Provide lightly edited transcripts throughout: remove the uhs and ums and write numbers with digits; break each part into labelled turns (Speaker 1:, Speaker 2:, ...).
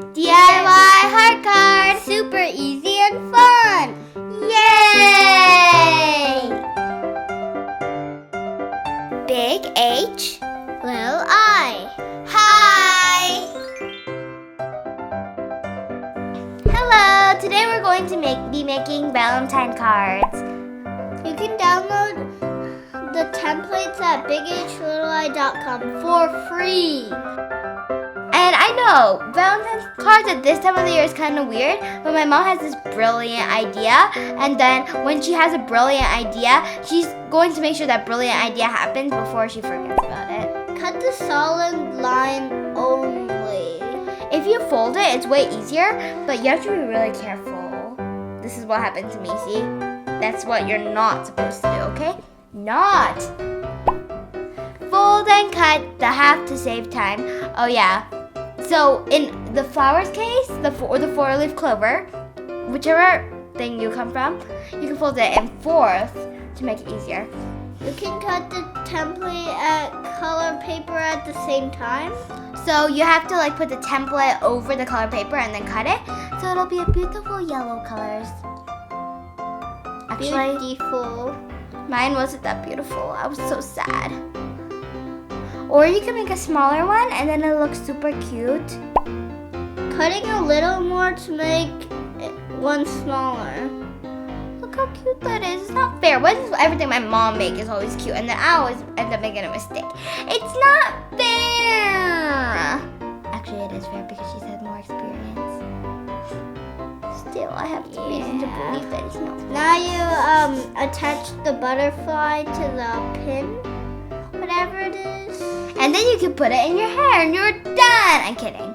Speaker 1: DIY heart card.
Speaker 2: Super easy and fun.
Speaker 1: Yay! Big H,
Speaker 2: Little I.
Speaker 1: hi! Hello, today we're going to be making Valentine cards.
Speaker 2: You can download the templates at bighlittlei.com for free.
Speaker 1: And I know, Valentine's cards at this time of the year is kind of weird, but my mom has this brilliant idea, and then when she has a brilliant idea, she's going to make sure that brilliant idea happens before she forgets about it.
Speaker 2: Cut the solid line only.
Speaker 1: If you fold it, it's way easier, but you have to be really careful. This is what happened to me, see? That's what you're not supposed to do, okay? Not! Fold and cut the half to save time. Oh yeah. So in the flowers case, or the four-leaf clover, whichever thing you come from, you can fold it in fourths to make it easier.
Speaker 2: You can cut the template at color paper at the same time.
Speaker 1: So you have to put the template over the color paper and then cut it, so it'll be a beautiful yellow colors. Actually,
Speaker 2: Beautiful.
Speaker 1: mine wasn't that beautiful. I was so sad. Or you can make a smaller one and then it looks super cute.
Speaker 2: Cutting a little more to make one smaller.
Speaker 1: Look how cute that is. It's not fair. Why does everything my mom makes is always cute and then I always end up making a mistake? It's not fair. Actually, it is fair because she's had more experience. Still, I have reason to believe that it's not fair.
Speaker 2: Now you attach the butterfly to the pin, whatever it is.
Speaker 1: And then you can put it in your hair and you're done. I'm kidding.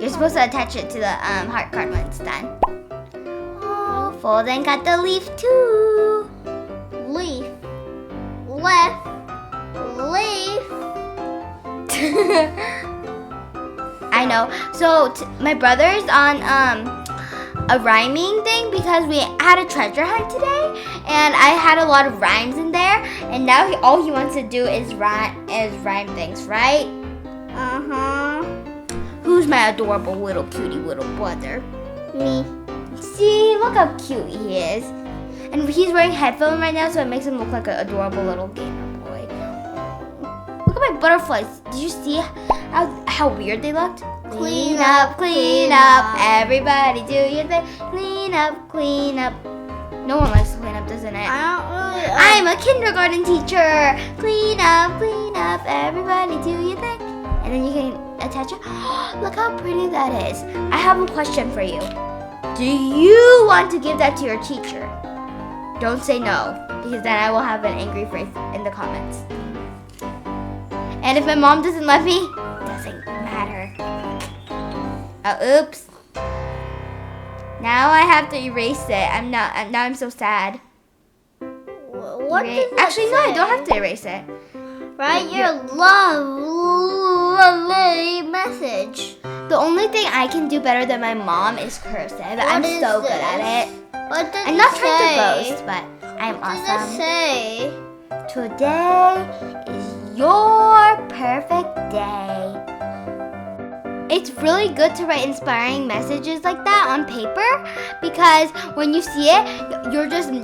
Speaker 1: You're supposed to attach it to the heart card when it's done. Oh, fold and cut the leaf too.
Speaker 2: Leaf, left, leaf.
Speaker 1: I know. So my brother's on a rhyming thing because we had a treasure hunt today, and I had a lot of rhymes in there. And now all he wants to do is rhyme things, right? Who's my adorable little cutie little brother?
Speaker 2: Me.
Speaker 1: See, look how cute he is. And he's wearing headphones right now, so it makes him look like an adorable little gamer boy. Look at my butterflies. Did you see how weird they looked? Clean up, everybody do your thing. Clean up. No one likes to clean up, doesn't it?
Speaker 2: I don't really.
Speaker 1: I'm a kindergarten teacher. Clean up, everybody do your thing. And then you can attach it. Look how pretty that is. I have a question for you. Do you want to give that to your teacher? Don't say no, because then I will have an angry face in the comments. And if my mom doesn't let me, it doesn't matter. Oh, oops. Now I have to erase it. Now I'm so sad.
Speaker 2: What does it
Speaker 1: Actually, no,
Speaker 2: say?
Speaker 1: I don't have to erase it.
Speaker 2: Write your lovely message.
Speaker 1: The only thing I can do better than my mom is cursive. I'm
Speaker 2: is
Speaker 1: so good
Speaker 2: this?
Speaker 1: at it.
Speaker 2: What does
Speaker 1: I'm
Speaker 2: it
Speaker 1: not
Speaker 2: say?
Speaker 1: trying to boast, but I'm
Speaker 2: What does
Speaker 1: awesome.
Speaker 2: it say?
Speaker 1: Today is your perfect day. It's really good to write inspiring messages like that on paper because when you see it,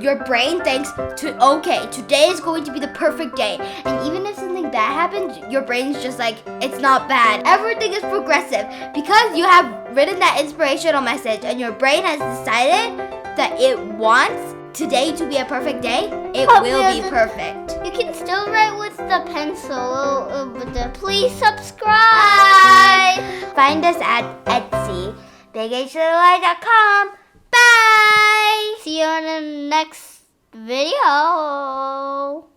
Speaker 1: your brain thinks, okay, today is going to be the perfect day. And even if something bad happens, your brain's just like, it's not bad. Everything is progressive because you have written that inspirational message and your brain has decided that it wants today to be a perfect day. It will be perfect.
Speaker 2: You can still write with the pencil. Please subscribe.
Speaker 1: Find us at Etsy, bighlittlei.com. Bye!
Speaker 2: See you on the next video.